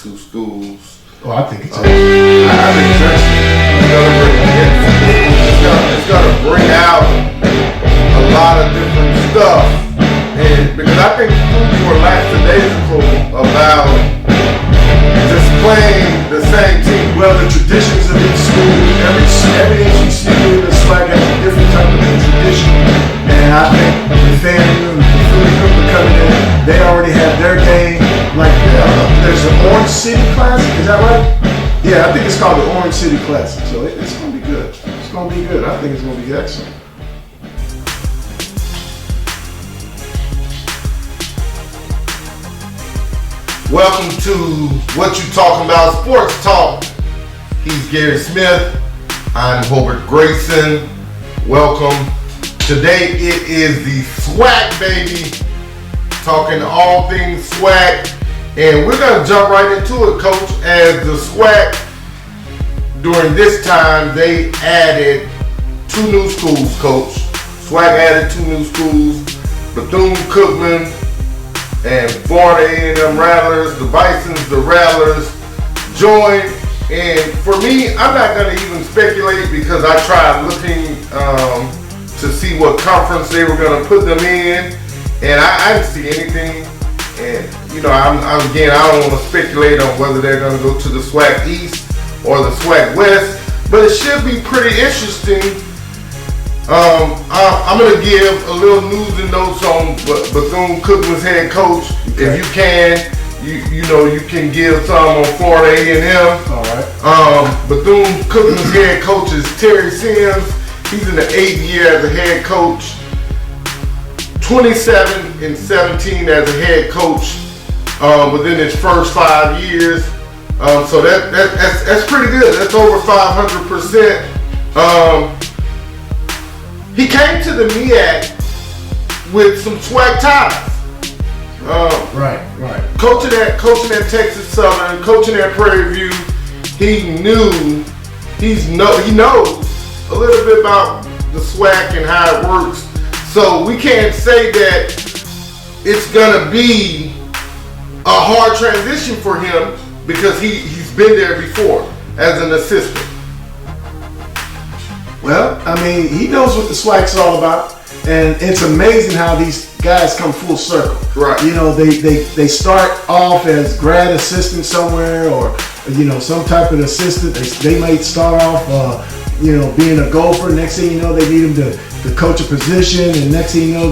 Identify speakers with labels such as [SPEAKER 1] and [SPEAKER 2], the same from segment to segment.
[SPEAKER 1] two schools.
[SPEAKER 2] Oh, I think it's excellent.
[SPEAKER 1] I think it's excellent. It's gonna bring out a lot of different stuff, and because I think people are lackadaisical about just playing the same team.
[SPEAKER 2] Well, the traditions of each school, every HBCU in the Swac has a different type of tradition, and I think the FAMU and the Philly Cooper coming in, they already have their game. Like there's the Orange City Classic, is that right? Yeah, I think it's called the Orange City Classic, so it's going to be good. It's going to be good. I think it's going to be excellent.
[SPEAKER 1] Welcome to What You Talking About Sports Talk. He's Gary Smith. I'm Hobart Grayson. Welcome. Today it is the Swac, baby. Talking all things Swac. And we're going to jump right into it, Coach. As the Swac, during this time, they added 2 new schools, Coach. Swac added 2 new schools. Bethune-Cookman and Florida A&M Rattlers, the Bisons, the Rattlers joined. And for me, I'm not going to even speculate because I tried looking to see what conference they were going to put them in, and I didn't see anything. And you know, I don't want to speculate on whether they're going to go to the SWAC East or the SWAC West, but it should be pretty interesting. I'm going to give a little news and notes on Bethune-Cookman's head coach. Okay. If you can, you can give some on Florida A&M.
[SPEAKER 2] All right.
[SPEAKER 1] Bethune-Cookman's head coach is Terry Sims. He's in the 8th year as a head coach. 27-17 as a head coach within his first 5 years. So that's pretty good. That's over 500%. He came to the MEAC with some SWAC ties.
[SPEAKER 2] Right.
[SPEAKER 1] Coaching at Texas Southern, coaching at Prairie View, he knows a little bit about the SWAC and how it works. So we can't say that it's gonna be a hard transition for him because he's been there before as an assistant.
[SPEAKER 2] Well, I mean, he knows what the SWAC's all about, and it's amazing how these guys come full circle.
[SPEAKER 1] Right.
[SPEAKER 2] You know, they start off as grad assistant somewhere, or some type of assistant. They might start off, being a gopher. Next thing you know, they need them to coach a position, and next thing you know,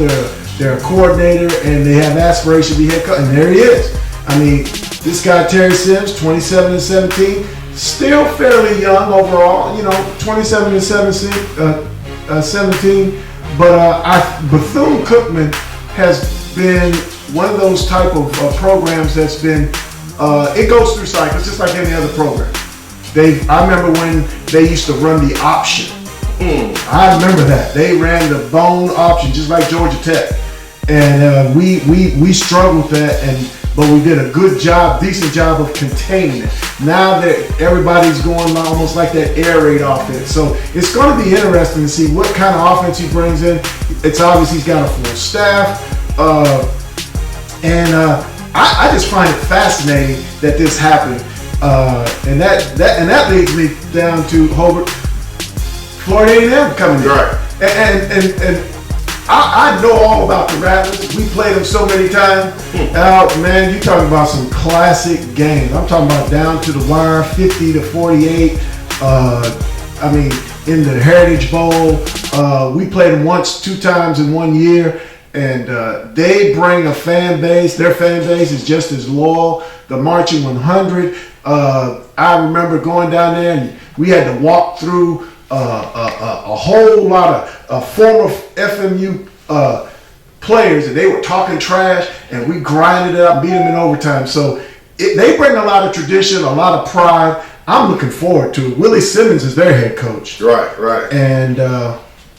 [SPEAKER 2] they're a coordinator, and they have aspiration to be head coach. And there he is. I mean, this guy Terry Sims, 27-17. Still fairly young overall, 27-17, but Bethune-Cookman has been one of those type of programs that's been, it goes through cycles just like any other program. I remember when they used to run the option. I remember that. They ran the bone option just like Georgia Tech, and we struggled with that, but we did a decent job of containing it. Now that everybody's going almost like that air raid offense. So it's going to be interesting to see what kind of offense he brings in. It's obvious he's got a full staff. I just find it fascinating that this happened. And that leads me down to Hobart, Florida A&M coming in.
[SPEAKER 1] Right.
[SPEAKER 2] And I know all about the Rattlers. We played them so many times. Man, you're talking about some classic games. I'm talking about down to the wire, 50-48. In the Heritage Bowl, we played them 2 times in 1 year, and they bring a fan base. Their fan base is just as loyal. The Marching 100. I remember going down there, and we had to walk through a whole lot of former FMU players, and they were talking trash, and we grinded it up, beat them in overtime. So they bring a lot of tradition, a lot of pride. I'm looking forward to it. Willie Simmons is their head coach.
[SPEAKER 1] Right.
[SPEAKER 2] And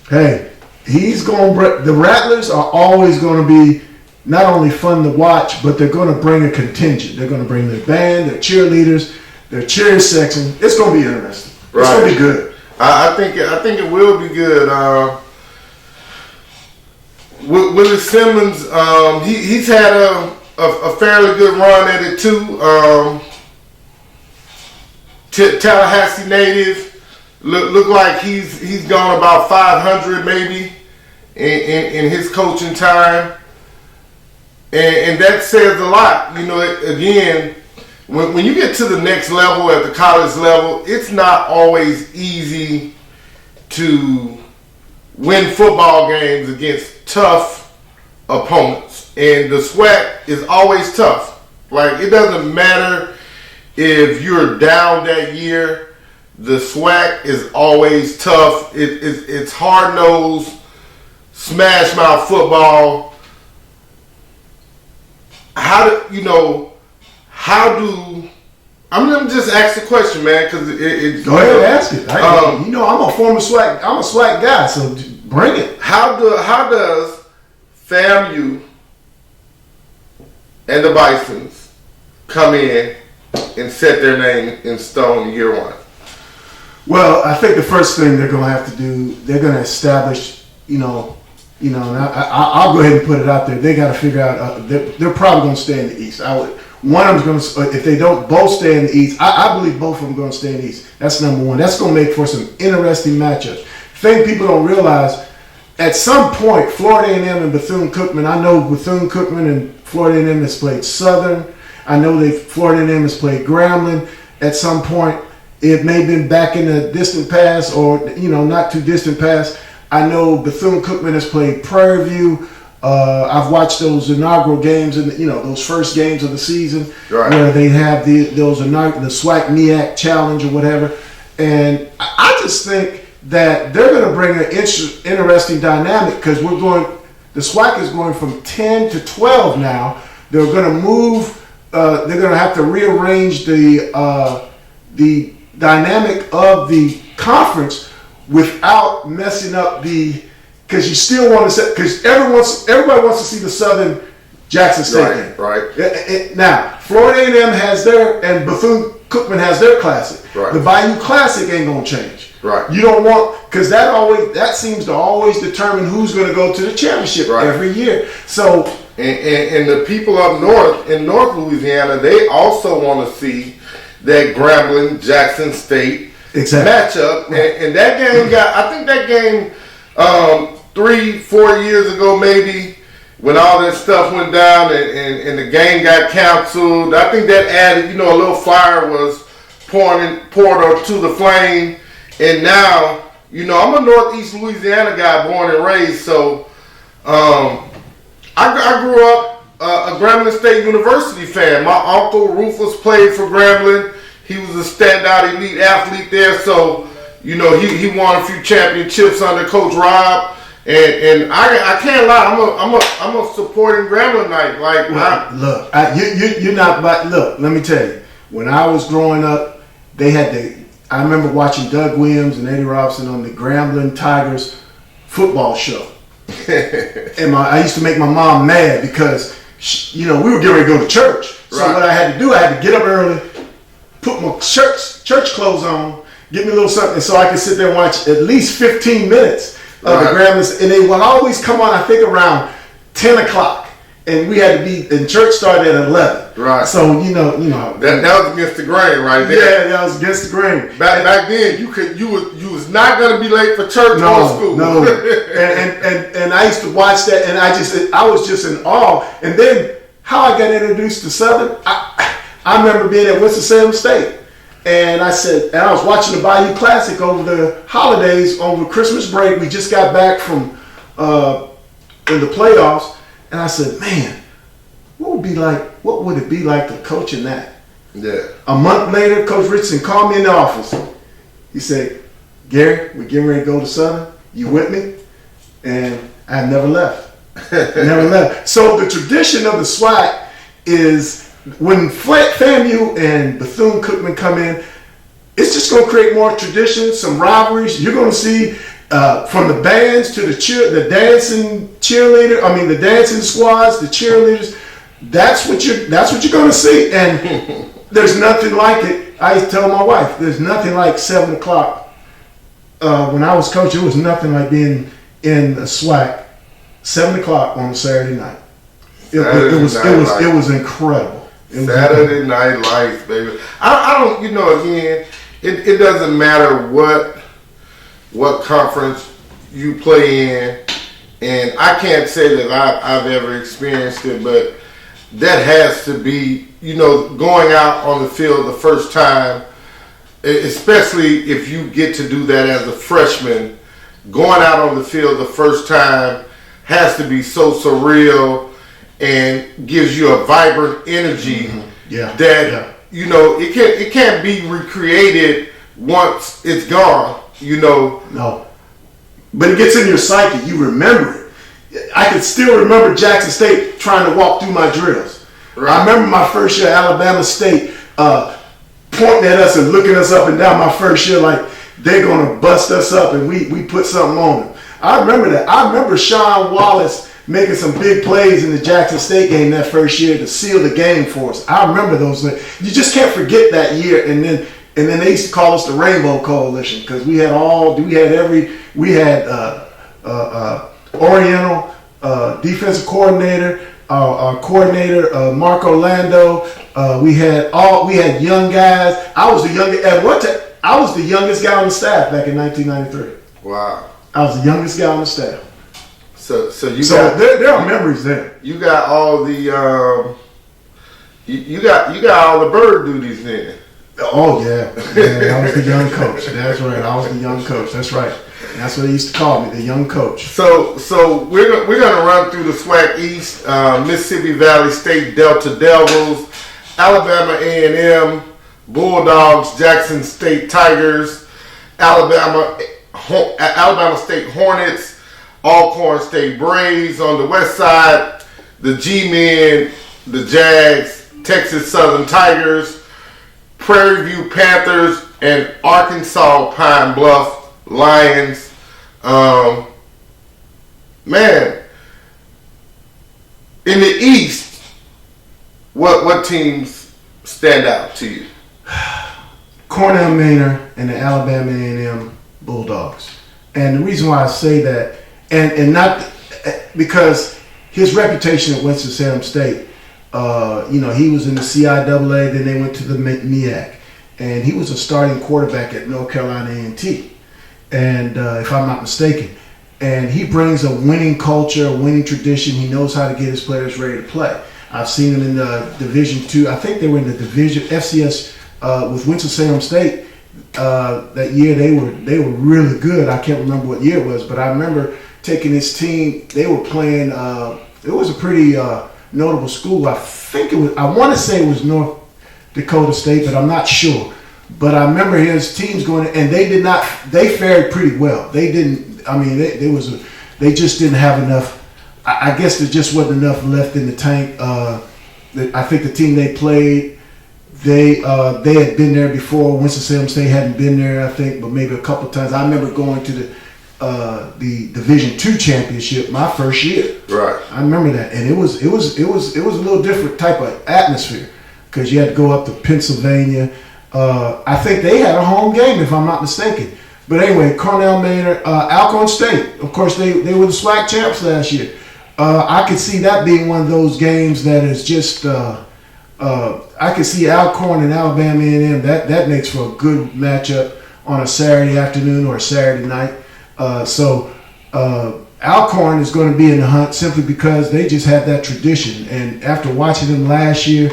[SPEAKER 2] hey, the Rattlers are always going to be not only fun to watch, but they're going to bring a contingent. They're going to bring their band, their cheerleaders, their cheer section. It's going to be interesting. It's going to be good.
[SPEAKER 1] I think it will be good. Willie Simmons, he's had a fairly good run at it too. Tallahassee native. Look like he's gone about 500 maybe in his coaching time, and that says a lot. You know, again, when you get to the next level at the college level, it's not always easy to win football games against tough opponents, and the Swac is always tough. Like, it doesn't matter if you're down that year. The Swac is always tough. It's hard-nosed, smash-mouth football. I'm gonna just ask the question, man, because it's.
[SPEAKER 2] Go ahead, ask it. I'm a former Swac. I'm a Swac guy, so bring it.
[SPEAKER 1] How does FAMU and the Bisons come in and set their name in stone year one?
[SPEAKER 2] Well, I think the first thing they're going to have to do, they're going to establish, and I'll go ahead and put it out there. They got to figure out, they're probably going to stay in the East. One of them's going to, if they don't both stay in the East, I believe both of them are going to stay in the East. That's number one. That's going to make for some interesting matchups. Thing people don't realize, at some point, Florida A&M and Bethune-Cookman, I know Bethune-Cookman and Florida A&M has played Southern. I know Florida A&M has played Grambling at some point. It may have been back in the distant past or, not too distant past. I know Bethune-Cookman has played Prairie View. I've watched those inaugural games and, those first games of the season, right, where they have the SWAC NEAC Challenge or whatever. And I just think that they're going to bring an interesting dynamic because the SWAC is going from 10 to 12 now. They're going to move, they're going to have to rearrange the dynamic of the conference without messing up because you still want to set, because everybody wants to see the Southern Jackson State game. Right. Now, Florida A&M has and Bethune-Cookman has their classic. Right. The Bayou Classic ain't gonna change. Right. You don't want, because that seems to always determine who's going to go to the championship every year. So,
[SPEAKER 1] and the people up north in North Louisiana, they also want to see that Grambling Jackson State matchup, and that game I think that game 3-4 years ago maybe, when all that stuff went down and the game got canceled, I think that added, a little fire was poured to the flame, and now, I'm a Northeast Louisiana guy, born and raised, so I grew up a Grambling State University fan. My uncle Rufus played for Grambling. He was a standout elite athlete there, so he won a few championships under Coach Rob. And I can't lie, I'm a supporting Grambling night.
[SPEAKER 2] You're not. But look, let me tell you. When I was growing up, I remember watching Doug Williams and Eddie Robson on the Grambling Tigers football show. And I used to make my mom mad because we were getting ready to go to church. So what I had to do, I had to get up early, put my church clothes on, get me a little something, so I could sit there and watch at least 15 minutes of the Grambling. And they would always come on, I think, around 10 o'clock. And we had to be, and church started at 11. Right. So, that
[SPEAKER 1] was against the grain right there.
[SPEAKER 2] Yeah, that was against the grain.
[SPEAKER 1] Back then, you was not going to be late for church or school.
[SPEAKER 2] No. and I used to watch that, and I was just in awe. And then how I got introduced to Southern, I remember being at Winston-Salem State. And I was watching the Bayou Classic over the holidays, over Christmas break. We just got back from in the playoffs. And I said, man, what would it be like to coach in that? Yeah. A month later, Coach Richardson called me in the office. He said, Gary, we're getting ready to go to Southern. You with me? And I never left. Never left. So the tradition of the SWAC is when FAMU and Bethune-Cookman come in, it's just going to create more tradition, some rivalries. You're going to see from the bands to the dancing squads, the cheerleaders. That's what you're going to see, and there's nothing like it. I tell my wife, there's nothing like 7 o'clock. When I was coaching, it was nothing like being in the SWAC 7 o'clock on a Saturday night. It was incredible.
[SPEAKER 1] Saturday Night Lights, baby. I don't, again, it doesn't matter what conference you play in, and I can't say that I've ever experienced it, but that has to be, going out on the field the first time, especially if you get to do that as a freshman, going out on the field the first time has to be so surreal and gives you a vibrant energy it can't be recreated once it's gone,
[SPEAKER 2] No. But it gets in your psyche. You remember it. I can still remember Jackson State trying to walk through my drills. Right. I remember my first year at Alabama State pointing at us and looking us up and down my first year like they're going to bust us up and we put something on them. I remember that. I remember Sean Wallace making some big plays in the Jackson State game that first year to seal the game for us. I remember those. You just can't forget that year. And then they used to call us the Rainbow Coalition because we had Oriental defensive coordinator, our coordinator Mark Orlando. We had young guys. I was the youngest guy on the staff back in 1993.
[SPEAKER 1] Wow.
[SPEAKER 2] I was the youngest guy on the staff.
[SPEAKER 1] So
[SPEAKER 2] there are memories there.
[SPEAKER 1] You got all the you got all the bird duties then.
[SPEAKER 2] Oh yeah, I was the young coach. That's right. I was the young coach. That's right. That's what they used to call me, the young coach.
[SPEAKER 1] So we're gonna run through the Swac East, Mississippi Valley State Delta Devils, Alabama A&M Bulldogs, Jackson State Tigers, Alabama State Hornets, Alcorn State Braves. On the west side, the G-Men, the Jags, Texas Southern Tigers, Prairie View Panthers, and Arkansas Pine Bluff Lions. Man, in the East, what teams stand out to you?
[SPEAKER 2] Cornell Manor and the Alabama A&M Bulldogs. And the reason why I say that, and not because his reputation at Winston-Salem State, he was in the CIAA, then they went to the MEAC, and he was a starting quarterback at North Carolina A&T, and if I'm not mistaken. And he brings a winning culture, a winning tradition. He knows how to get his players ready to play. I've seen him in the Division II. I think they were in the Division FCS with Winston-Salem State. That year they were really good. I can't remember what year it was, but I remember taking his team. They were playing. It was a pretty notable school. I think it was. I want to say it was North Dakota State, but I'm not sure. But I remember his teams going, and they did not. They fared pretty well. They didn't. I mean, they just didn't have enough. I guess there just wasn't enough left in the tank. I think the team they played. They had been there before. Winston-Salem State hadn't been there, I think, but maybe a couple of times. I remember going to the Division II championship my first year.
[SPEAKER 1] Right.
[SPEAKER 2] I remember that, and it was a little different type of atmosphere because you had to go up to Pennsylvania. I think they had a home game, if I'm not mistaken. But anyway, Cornell Manor, Alcorn State. Of course, they were the Swac champs last year. I could see that being one of those games that is just. I can see Alcorn and Alabama A&M. That makes for a good matchup on a Saturday afternoon or a Saturday night. So Alcorn is going to be in the hunt simply because they just have that tradition. And after watching them last year,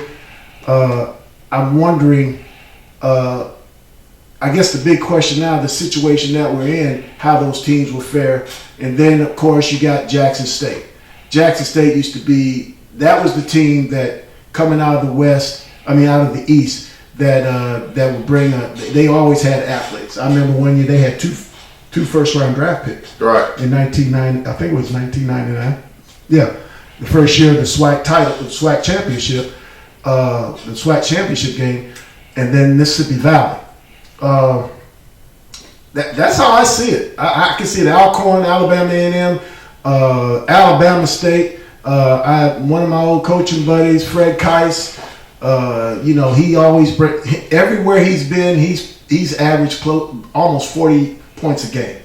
[SPEAKER 2] I'm wondering. I guess the big question now, the situation that we're in, how those teams will fare. And then, of course, you got Jackson State. Jackson State used to be. That was the team that. Coming out of the East, that would bring they always had athletes. I remember one year they had two first-round draft picks.
[SPEAKER 1] Right.
[SPEAKER 2] In 1990, I think it was 1999. Yeah, the first year of the SWAC title, the SWAC championship game, and then Mississippi Valley. That's how I see it. I can see it. Alcorn, Alabama A&M, Alabama State. One of my old coaching buddies, Fred Keiss, he always everywhere he's been, he's averaged almost 40 points a game.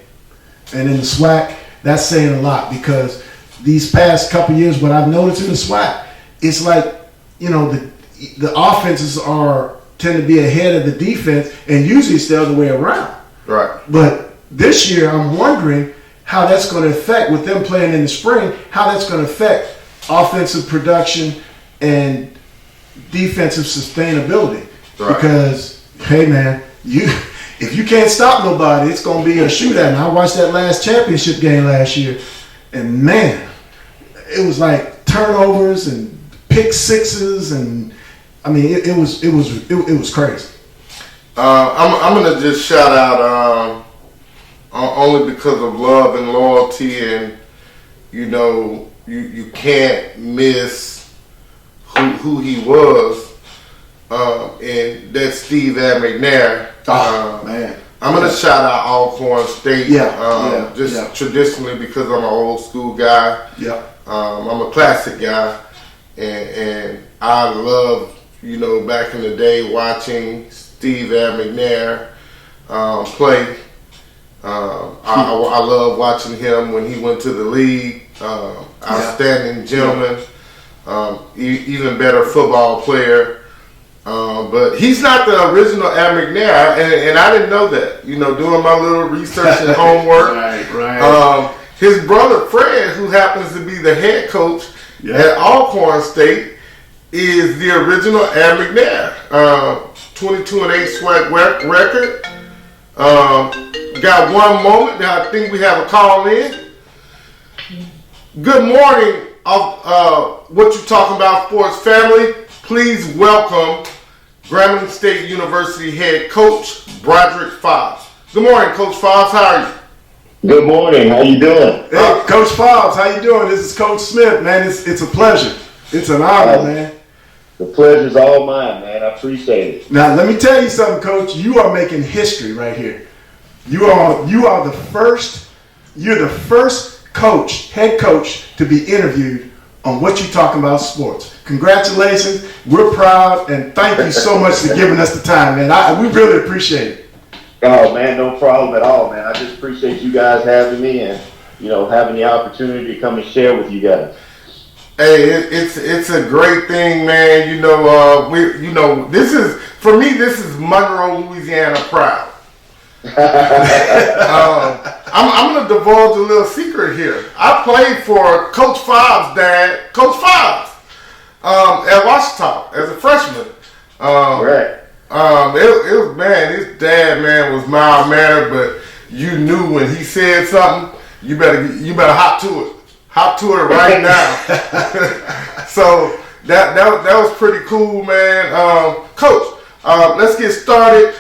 [SPEAKER 2] And in the SWAC, that's saying a lot because these past couple years, what I've noticed in the SWAC, it's like, the offenses tend to be ahead of the defense, and usually it's the other way around.
[SPEAKER 1] Right.
[SPEAKER 2] But this year, I'm wondering how that's going to affect, with them playing in the spring, how that's going to affect offensive production and defensive sustainability.
[SPEAKER 1] Right.
[SPEAKER 2] Because, hey man, if you can't stop nobody, it's going to be a shootout. And I watched that last championship game last year, and man, it was like turnovers and pick sixes, and I mean, it was crazy.
[SPEAKER 1] I'm gonna just shout out only because of love and loyalty, and you can't miss who he was, and that's Steve McNair.
[SPEAKER 2] Man.
[SPEAKER 1] I'm gonna shout out Alcorn State. Traditionally, because I'm an old school guy.
[SPEAKER 2] Yeah.
[SPEAKER 1] I'm a classic guy, and I love, back in the day, watching Steve McNair play. I love watching him when he went to the league. Outstanding gentleman, even better football player. But he's not the original McNair, and I didn't know that. Doing my little research and homework.
[SPEAKER 2] Right.
[SPEAKER 1] His brother Fred, who happens to be the head coach at Alcorn State, is the original Ed McNair. 22-8 Swac record. Got one moment. Now I think we have a call in. Good morning, What You Talking About Sports family. Please welcome Grambling State University head coach Broderick Fobbs. Good morning, Coach Fobbs. How are you?
[SPEAKER 3] Good morning. How you doing?
[SPEAKER 2] Hey, Coach Fobbs, how you doing? This is Coach Smith, man. It's a pleasure. It's an honor, man.
[SPEAKER 3] The pleasure's all mine, man. I appreciate it.
[SPEAKER 2] Now, let me tell you something, Coach. You are making history right here. You are the first. You're the first head coach, to be interviewed on What You Talking About Sports. Congratulations. We're proud, and thank you so much for giving us the time, man. We really appreciate it.
[SPEAKER 3] Oh, man, no problem at all, man. I just appreciate you guys having me and, having the opportunity to come and share with you guys.
[SPEAKER 1] Hey, it's a great thing, man. This is, for me, this is Monroe, Louisiana proud. I'm going to divulge a little secret here. I played for Coach Fobbs' dad, Coach Fobbs, at Washita as a freshman.
[SPEAKER 3] Right.
[SPEAKER 1] It was, man, his dad, man, was mild-mannered, but you knew when he said something, you better hop to it. Hop to it right now. So that was pretty cool, man. Coach, let's get started.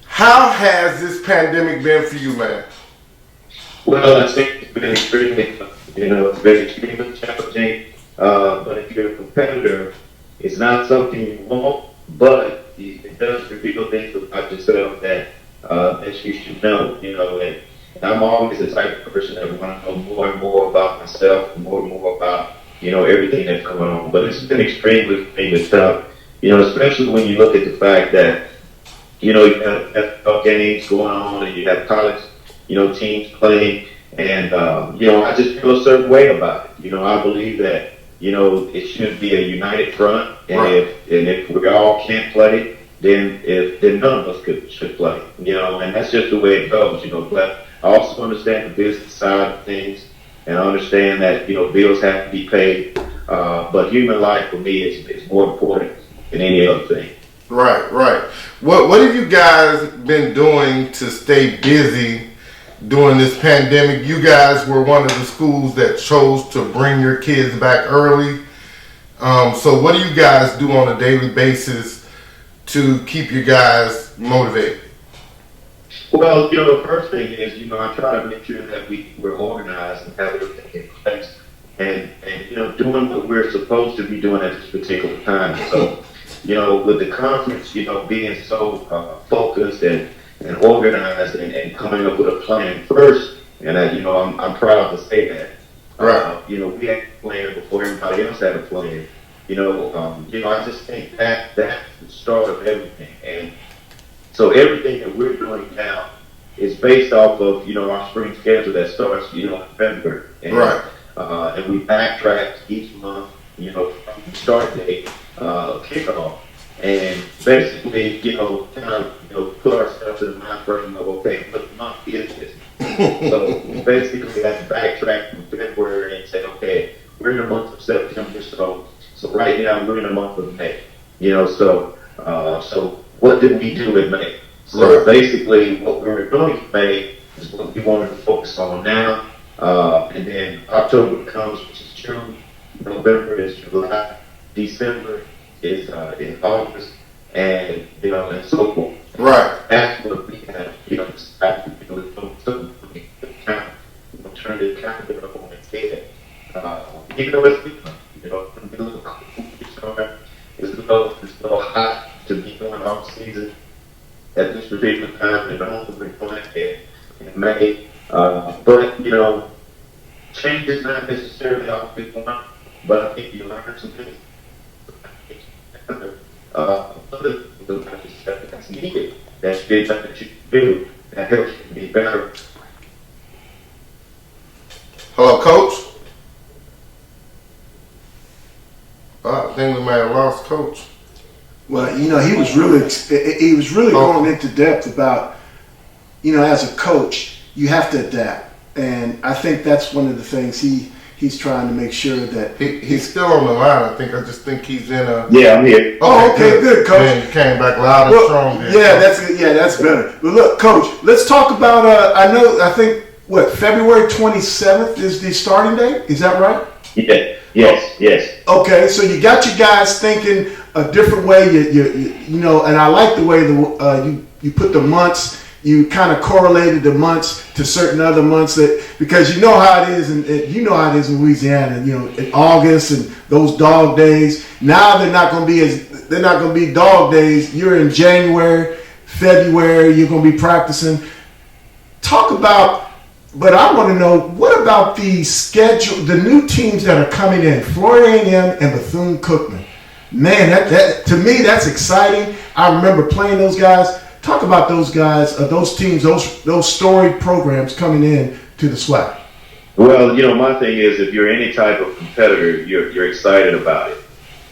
[SPEAKER 1] How has this pandemic been for you, man?
[SPEAKER 3] Well, I think it's been extremely challenging. But if you're a competitor, it's not something you want, but it does reveal things about yourself that you should know, and I'm always the type of person that want to know more and more about myself, more and more about, everything that's going on. But it's been extremely tough, especially when you look at the fact that, you have NFL games going on and you have college, teams playing, and, I just feel a certain way about it. I believe that, it should be a united front, and
[SPEAKER 1] right.
[SPEAKER 3] if we all can't play, then none of us should play, and that's just the way it goes, But I also understand the business side of things, and I understand that, bills have to be paid, but human life for me is more important than any other thing.
[SPEAKER 1] Right. What have you guys been doing to stay busy during this pandemic? You guys were one of the schools that chose to bring your kids back early. So what do you guys do on a daily basis to keep you guys motivated?
[SPEAKER 3] Well, the first thing is, I try to make sure that we're organized and have everything in place and doing what we're supposed to be doing at this particular time. So, with the conference, being so focused and organized and coming up with a plan first, and I'm proud to say that.
[SPEAKER 1] Right.
[SPEAKER 3] We had a plan before everybody else had a plan. I just think that's the start of everything. And so everything that we're doing now is based off of, our spring schedule that starts, in February. And,
[SPEAKER 1] right.
[SPEAKER 3] And we backtrack each month, from the start date. kickoff. And basically, kind of, put ourselves in the mind frame of, okay, what month is this? So we basically had to backtrack from February and say, okay, we're in the month of September, so right now we're in the month of May. So what did we do in May? So basically, what we were doing in May is what we wanted to focus on now. And then October comes, which is June. November is July. December is in August, and and so forth.
[SPEAKER 1] Right.
[SPEAKER 3] That's what we have, decided to do. So we kind of turn the calendar up on its head. It's a little cool, it's a little hot to be going off season at this particular time, and only been playing in May. But change is not necessarily always one, but I think you learn some things. Other things that's needed, that you do, that helps you be better.
[SPEAKER 1] Hello, Coach. I think we may have lost Coach.
[SPEAKER 2] Well, he was really going into depth about, as a coach, you have to adapt, and I think that's one of the things he's trying to make sure that
[SPEAKER 1] he's still on the line. I just think he's in a.
[SPEAKER 3] Yeah, I'm here.
[SPEAKER 2] Okay, good, Coach.
[SPEAKER 1] Man, you came back loud and strong there.
[SPEAKER 2] Yeah, that's better. But look, Coach, let's talk about. I think February 27th is the starting date. Is that right?
[SPEAKER 3] Yeah. Yes.
[SPEAKER 2] Okay, so you got your guys thinking a different way. And I like the way you put the months. You kind of correlated the months to certain other months because you know how it is, and how it is in Louisiana. In August and those dog days. Now they're not going to be dog days. You're in January, February. You're going to be practicing. But I want to know, what about the schedule, the new teams that are coming in, Florida A&M and Bethune-Cookman? Man, that to me, that's exciting. I remember playing those guys. Talk about those guys, those teams, those storied programs coming in to the Swac.
[SPEAKER 3] Well, my thing is, if you're any type of competitor, you're excited about it.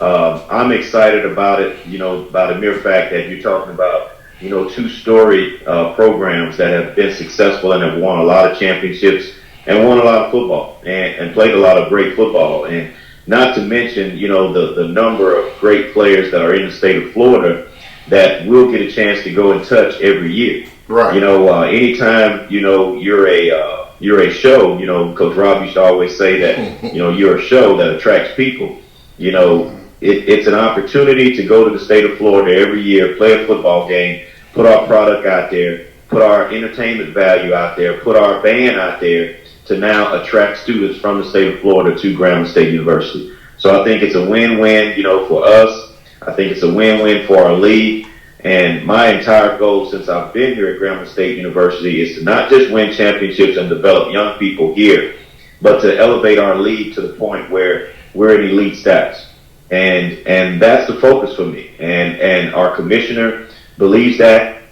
[SPEAKER 3] I'm excited about it, by the mere fact that you're talking about, two storied programs that have been successful and have won a lot of championships and won a lot of football and played a lot of great football. And not to mention, the number of great players that are in the state of Florida that will get a chance to go and touch every year.
[SPEAKER 1] Right.
[SPEAKER 3] Anytime, you're a show, Coach Rob used to always say that, you're a show that attracts people. It's an opportunity to go to the state of Florida every year, play a football game, put our product out there, put our entertainment value out there, put our band out there to now attract students from the state of Florida to Grambling State University. So I think it's a win-win, for us. I think it's a win-win for our league. And my entire goal since I've been here at Grambling State University is to not just win championships and develop young people here, but to elevate our league to the point where we're in elite status. And that's the focus for me. And our commissioner believes that,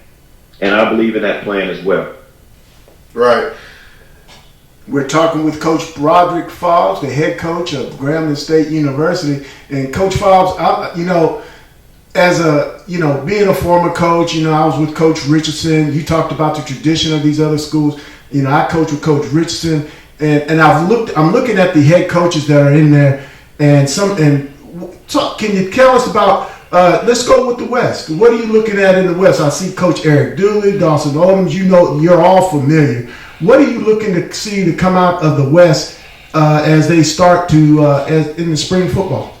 [SPEAKER 3] and I believe in that plan as well.
[SPEAKER 1] Right.
[SPEAKER 2] We're talking with Coach Broderick Fobbs, the head coach of Grambling State University. And Coach Fobbs, being a former coach, I was with Coach Richardson. You talked about the tradition of these other schools. I coach with Coach Richardson, and I'm looking at the head coaches that are in there, can you tell us about? Let's go with the West. What are you looking at in the West? I see Coach Eric Dooley, Dawson Odoms. You're all familiar. What are you looking to see to come out of the West as they start in the spring football?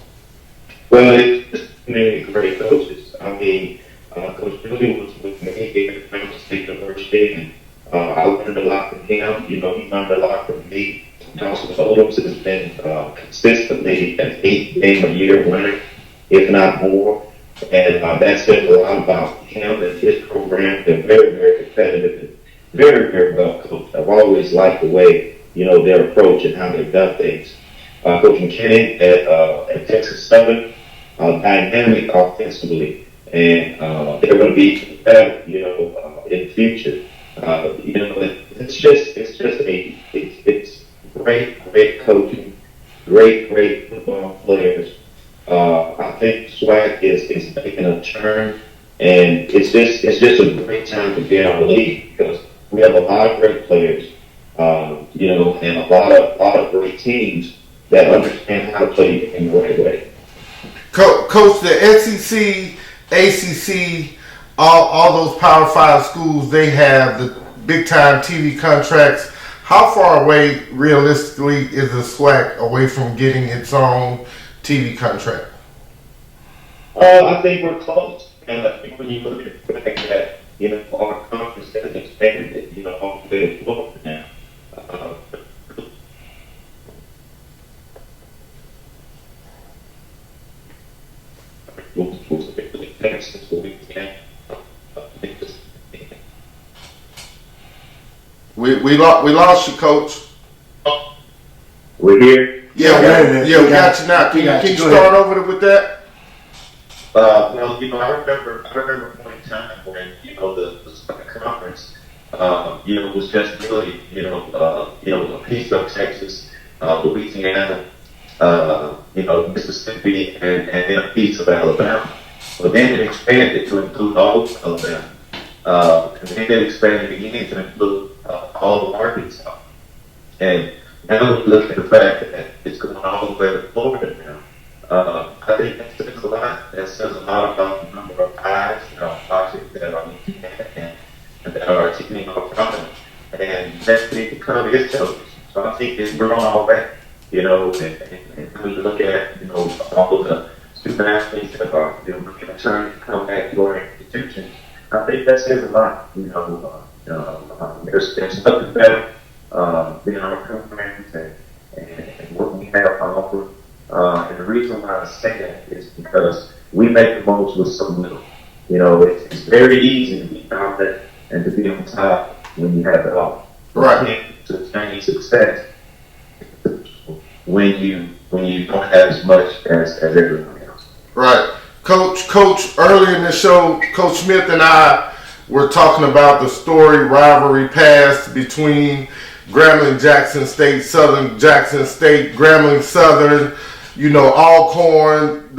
[SPEAKER 3] Well, it's many great coaches. I mean, Coach Dooley was with me here at Grambling State University, and I learned a lot from him. He learned a lot from me. Dawson Odoms has been consistently an 8-game-a-year winner, if not more. And that says a lot about him and his program. They're very, very competitive and very, very well coached. I've always liked the way, their approach and how they've done things. Coach McKinnon at Texas Southern, dynamic offensively, and they're going to be better, in the future. It's great coaching, great football players. I think Swac is making a turn, and it's just a great time to be in our league because we have a lot of great players, and a lot of great teams that understand how to play in the right way.
[SPEAKER 1] Coach, the SEC, ACC, all those Power 5 schools, they have the big-time TV contracts. How far away, realistically, is the SWAC away from getting its own TV contract?
[SPEAKER 3] I think we're close, and I think when you look at the fact that, our conference has expanded, all the way to Florida now.
[SPEAKER 1] We lost you, Coach.
[SPEAKER 3] We're here.
[SPEAKER 1] We got you now. Can you start over with that?
[SPEAKER 3] I remember one time when, the conference, was just really, a piece of Texas, Louisiana, Mississippi, and then a piece of Alabama. But then it expanded to include all of Alabama. And then it expanded again to include all of Arkansas. And now we look at the fact that it's going all the way to Florida now. I think that says a lot. That says a lot about the number of eyes that are looking at and that are taking our product. And that's going to become its television. So I think it's grown all back, and when you look at, all of the student athletes that are making a turn to come back to our institution, I think that says a lot. There's nothing better than our programs and what we have to offer. And the reason why I say that is because we make the most with so little. It's very easy to be confident and to be on top when you have it all.
[SPEAKER 1] Right.
[SPEAKER 3] To attain success when you don't have as much as everyone else.
[SPEAKER 1] Right. Coach, earlier in the show, Coach Smith and I were talking about the story rivalry past between Grambling Jackson State, Southern Jackson State, Grambling Southern, Alcorn,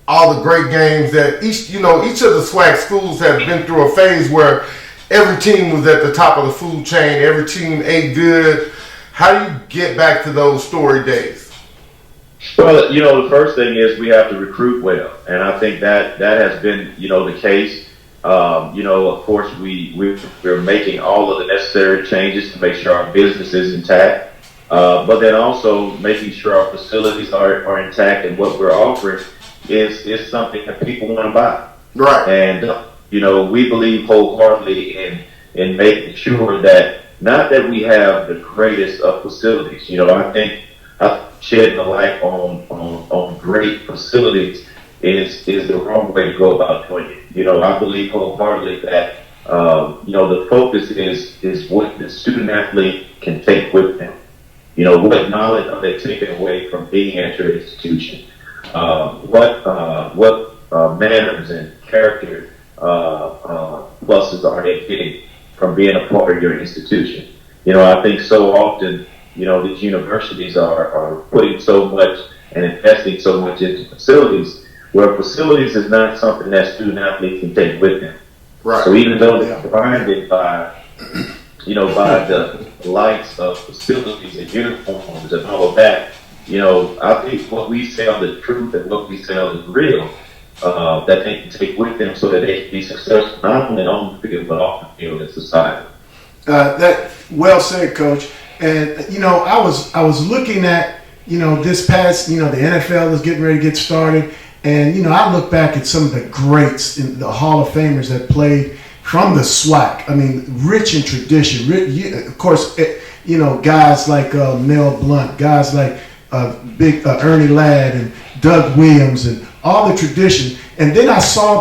[SPEAKER 1] all the great games that each of the SWAC schools have been through a phase where every team was at the top of the food chain, every team ate good. How do you get back to those story days?
[SPEAKER 3] Well, the first thing is we have to recruit well, and I think that has been, the case. Of course, we're making all of the necessary changes to make sure our business is intact, but then also making sure our facilities are intact and what we're offering is something that people want to buy.
[SPEAKER 1] Right.
[SPEAKER 3] And we believe wholeheartedly in making sure that not that we have the greatest of facilities. I think shedding the light on great facilities is the wrong way to go about doing it. I believe wholeheartedly that the focus is what the student athlete can take with them. What knowledge are they taking away from being at your institution? What manners and character pluses are they getting from being a part of your institution? I think so often, these universities are putting so much and investing so much into facilities, where facilities is not something that student athletes can take with them.
[SPEAKER 1] Right.
[SPEAKER 3] So even though they're blinded by the lights of facilities and uniforms and all of that, I think what we sell the truth and what we sell is real, that they can take with them so that they can be successful not only on the field but off the field in society.
[SPEAKER 2] That well said, Coach. And I was looking at this past the NFL is getting ready to get started, and I look back at some of the greats in the Hall of Famers that played from the SWAC. I mean, rich in tradition. Of course, guys like Mel Blount, guys like big Ernie Ladd and Doug Williams, and all the tradition. And then I saw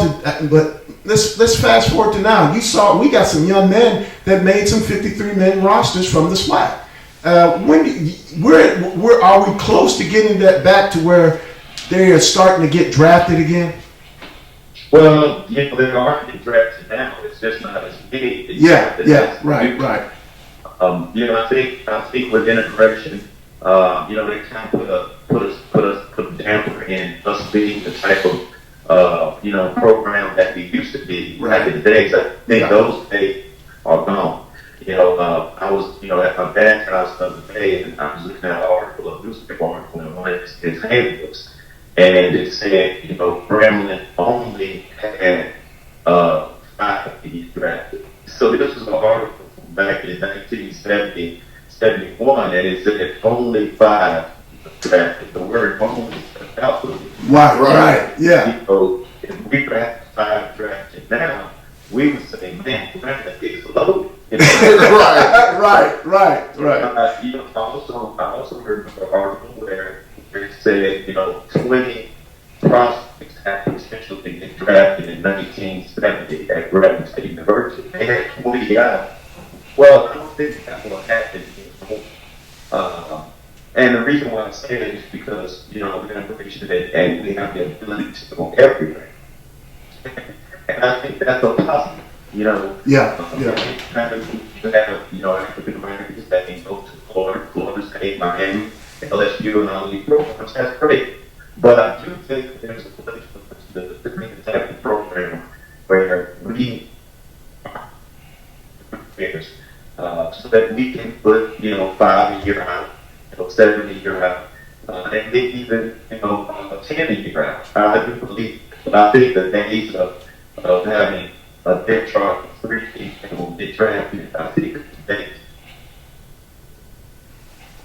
[SPEAKER 2] but let's fast forward to now. We got some young men that made some 53-man rosters from the SWAC. Where are we close to getting that back to where they are starting to get drafted again?
[SPEAKER 3] Well, they are getting drafted now. It's just not as big.
[SPEAKER 2] Right.
[SPEAKER 3] I think with integration, they kind of put a damper in us being the type of program that we used to be back in the days. I think those days are gone. I was at my dad's house the other day, and I was looking at an article, a newspaper article, and one of his handbooks, and it said, Grambling only had 5 to get drafted. So this was an article from back in 1970, 71, and it said only 5 drafted. The word only stuck out to me.
[SPEAKER 2] Right, yeah.
[SPEAKER 3] If we drafted 5 drafted now, we would say, man, Grambling is loaded.
[SPEAKER 2] Right.
[SPEAKER 3] I also heard an article where it said, 20 prospects had potential to get drafted in 1970 at Grambling State University. They had 20 guys. Well, I don't think that will happen anymore. And the reason why I say that is because, we're in a position that and we have the ability to go everywhere. And I think that's a positive. You have, African Americans that can go to Florida State, Miami, LSU, and all these programs. That's great. But I do think that there's a place for the type of program where we so that we can put, 5 a year out, 7 a year out, and maybe even, 10 a year out. I do believe, but I think the days of having a depth chart of 3 people get drafted, I think today.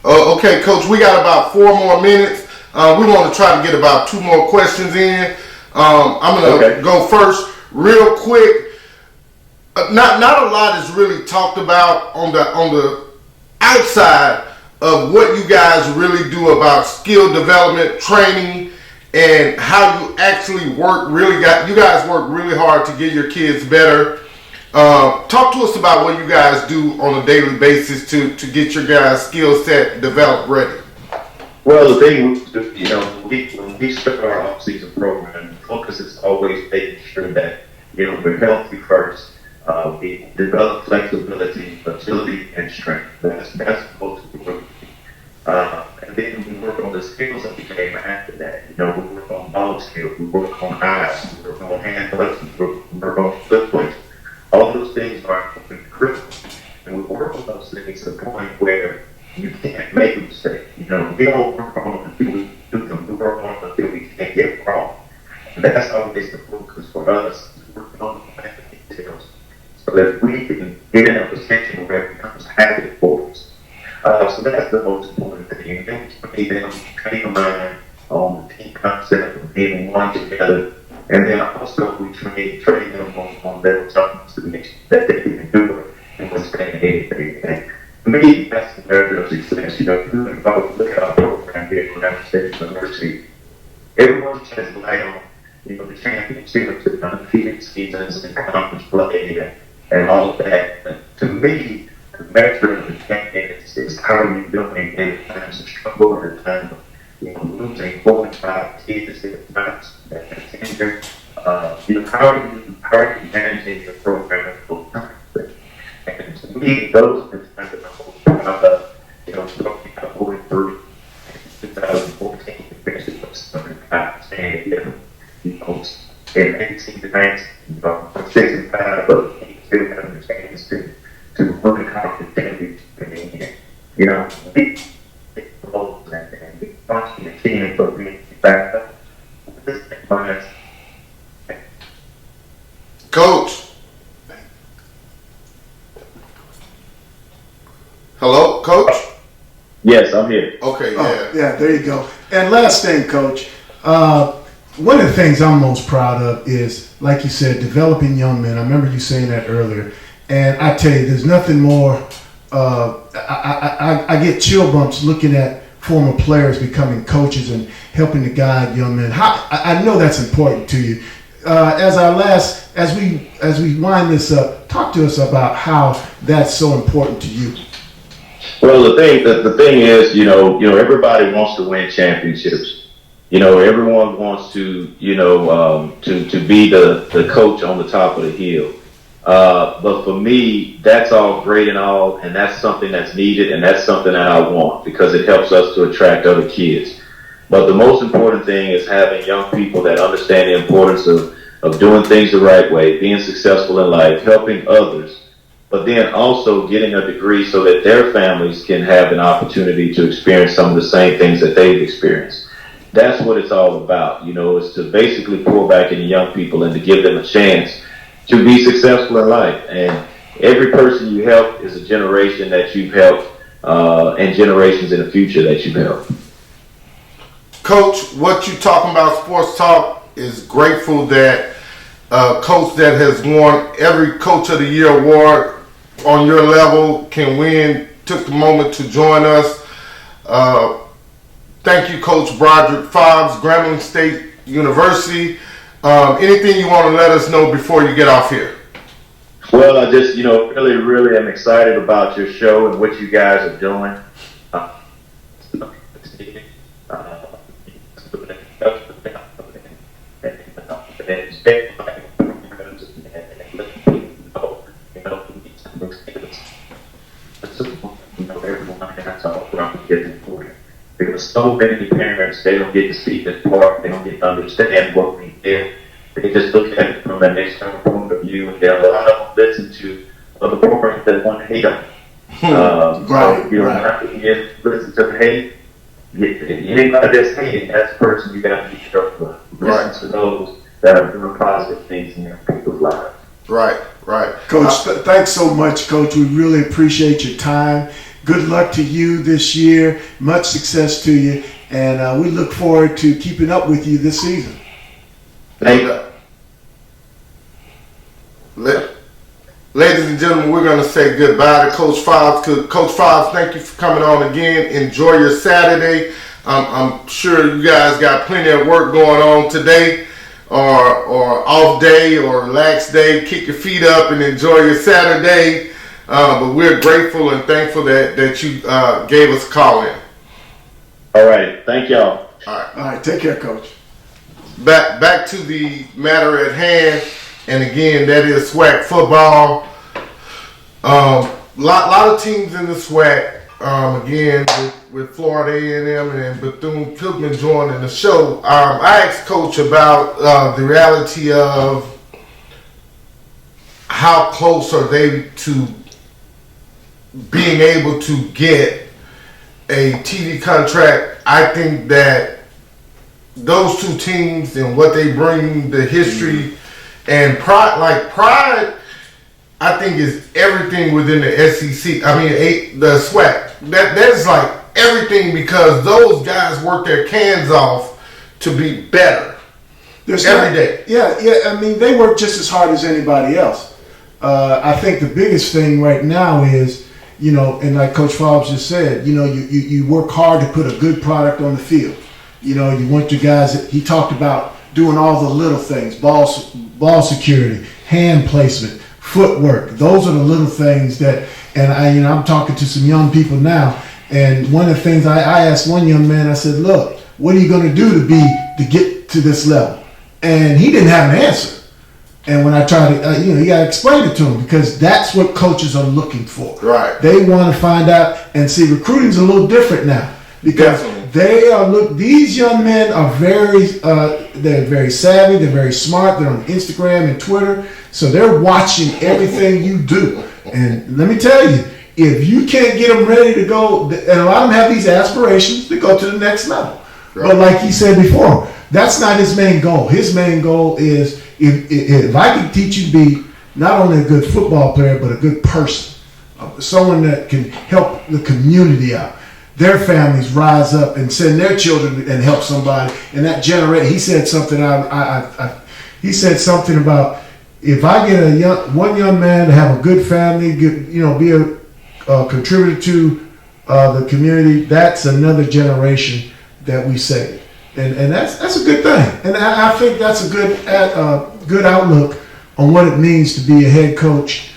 [SPEAKER 1] Okay, Coach, we got about 4 more minutes. We want to try to get about 2 more questions in. I'm going to go first real quick. Not a lot is really talked about on the outside of what you guys really do about skill development, training, and how you actually work. You guys work really hard to get your kids better. Talk to us about what you guys do on a daily basis to get your guys' skill set developed ready.
[SPEAKER 3] Well, the thing, when we start our off-season program, the focus is always making sure that, we're healthy first. We develop flexibility, agility, and strength. That's the most important thing. And then we work on the skills that we came after that. We work on ball skills, we work on eyes, we work on hand placement, we work on foot placement. All those things are critical. And we work on those things to the point where you can't make a mistake. We don't work on them until we do them. We work on them until we can't get it wrong. And that's always the focus for us, is working on the details so that we can get in a position where it becomes a habit for us. So that's the most important thing. And then we train them on the team concept of being one together. And then also we train them on their toughness to make sure that they can do it and withstand anything. To me, that's the measure of success. If you look at our program here at Grambling State University, everyone sheds light on, the championships, the undefeated seasons, and conference play, and all of that. But to me, the measure of the champion is how you're doing in times of struggle or in times of losing 4 and 5 kids at times that continue. How are you managing your program at full time? And to me, those are the things that I'm most proud of. Talking about going through 2014, especially with Southern Times, and in 18 to 19, from 6 and 5, but still having the chance to run the conference championship and we goals and we function the team for being back up.
[SPEAKER 1] Coach. Hello, Coach?
[SPEAKER 3] Yes, I'm here.
[SPEAKER 1] Okay, yeah.
[SPEAKER 2] Oh, yeah, there you go. And last thing, Coach, one of the things I'm most proud of is, like you said, developing young men. I remember you saying that earlier. And I tell you, there's nothing more, I get chill bumps looking at former players becoming coaches and helping to guide young men. I know that's important to you. As we wind this up, talk to us about how that's so important to you.
[SPEAKER 3] Well, the thing is, everybody wants to win championships. Everyone wants to be the coach on the top of the hill. But for me, that's all great and all, and that's something that's needed, and that's something that I want because it helps us to attract other kids. But the most important thing is having young people that understand the importance of doing things the right way, being successful in life, helping others, but then also getting a degree so that their families can have an opportunity to experience some of the same things that they've experienced. That's what it's all about, is to basically pour back into young people and to give them a chance to be successful in life. And every person you help is a generation that you've helped, and generations in the future that you've helped.
[SPEAKER 1] Coach, what you talking about, Sports Talk, is grateful that a coach that has won every Coach of the Year award on your level took the moment to join us. Thank you, Coach Broderick, Fobbs, Grambling State University. Anything you want to let us know before you get off here?
[SPEAKER 3] Well, I just, really, really am excited about your show and what you guys are doing. Because so many parents, they don't get to see this part, they don't get to understand what we did. They just look at it from an external point of view, and they'll a lot of them listen to other programs that want to hate them.
[SPEAKER 2] Right,
[SPEAKER 3] so, not to listen to the hate. Anybody that's hating, that's the person you got to be careful of. Listen to those that are doing positive things in your people's lives.
[SPEAKER 1] Right.
[SPEAKER 2] Coach, thanks so much, Coach. We really appreciate your time. Good luck to you this year. Much success to you. And we look forward to keeping up with you this season.
[SPEAKER 1] Thank you. Ladies and gentlemen, we're going to say goodbye to Coach Fobbs. Coach Fobbs, thank you for coming on again. Enjoy your Saturday. I'm sure you guys got plenty of work going on today, or off day, or relaxed day. Kick your feet up and enjoy your Saturday. But we're grateful and thankful that you gave us a call in.
[SPEAKER 3] All right. Thank y'all.
[SPEAKER 1] All
[SPEAKER 2] right. Take care, Coach.
[SPEAKER 1] Back to the matter at hand. And again, that is Swac football. Lot of teams in the Swac. Again, with Florida A&M and Bethune-Cookman joining the show. I asked Coach about the reality of how close are they to being able to get a TV contract. I think that those two teams and what they bring, the history and pride, I think is everything within the SEC. I mean, the SWAC. That is like everything, because those guys work their cans off to be better every day.
[SPEAKER 2] Yeah. I mean, they work just as hard as anybody else. I think the biggest thing right now is, and like Coach Fobbs just said, you work hard to put a good product on the field. You want your guys. He talked about doing all the little things: ball security, hand placement, footwork. Those are the little things that. And I'm talking to some young people now, and one of the things I asked one young man, I said, "Look, what are you going to do to get to this level?" And he didn't have an answer. And when I tried to, you got to explain it to him, because that's what coaches are looking for.
[SPEAKER 1] Right.
[SPEAKER 2] They want to find out and see. Recruiting's a little different now, because these young men are they're very savvy. They're very smart. They're on Instagram and Twitter, so they're watching everything you do. And let me tell you, if you can't get them ready to go, and a lot of them have these aspirations to go to the next level. Right. But like he said before, that's not his main goal. His main goal is, if I can teach you to be not only a good football player, but a good person, someone that can help the community out, their families rise up and send their children and help somebody. And that generate. He said something. He said something about, if I get one young man to have a good family, be a contributor to the community, that's another generation that we save, and that's a good thing. And I think that's a good outlook on what it means to be a head coach,